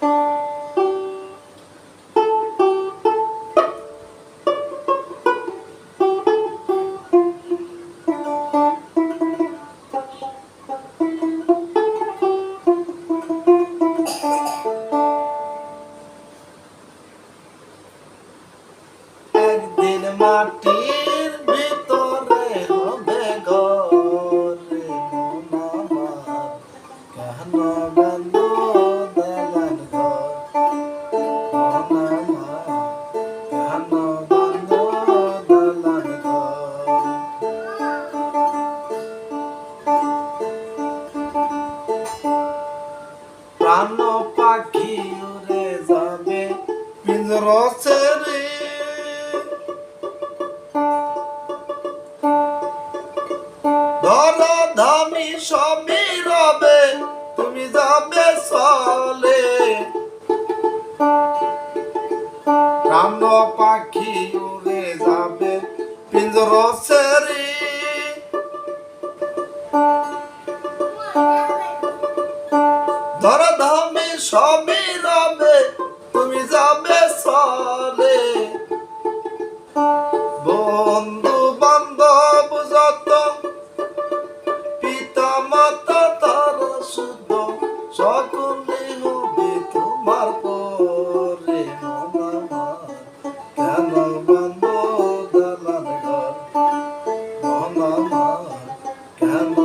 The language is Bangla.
একদিন মাটির ভিতরে হবে ঘর রে মন আমার, কেন বন্ধ দালান ঘর মন আমার, কেন বন্ধ দালান ঘর। প্রাণ পাখি উড়ে যাবে পিঞ্জরা ছেড়ে, ধরাধামী সবই রবে তুমি যাবে চলে। প্রাণ পাখি উড়ে যাবে পিঞ্জরা ছেড়ে, ধরাধামী সবই রবে তুমি যাবে চলে। বন্ধু বান্ধব যত পিতা মাতা তারা শুদ্ধ, সকলে হবে তোমার পরে মন আমার, কেন বন্ধ দালান ঘর মন আমার, কেন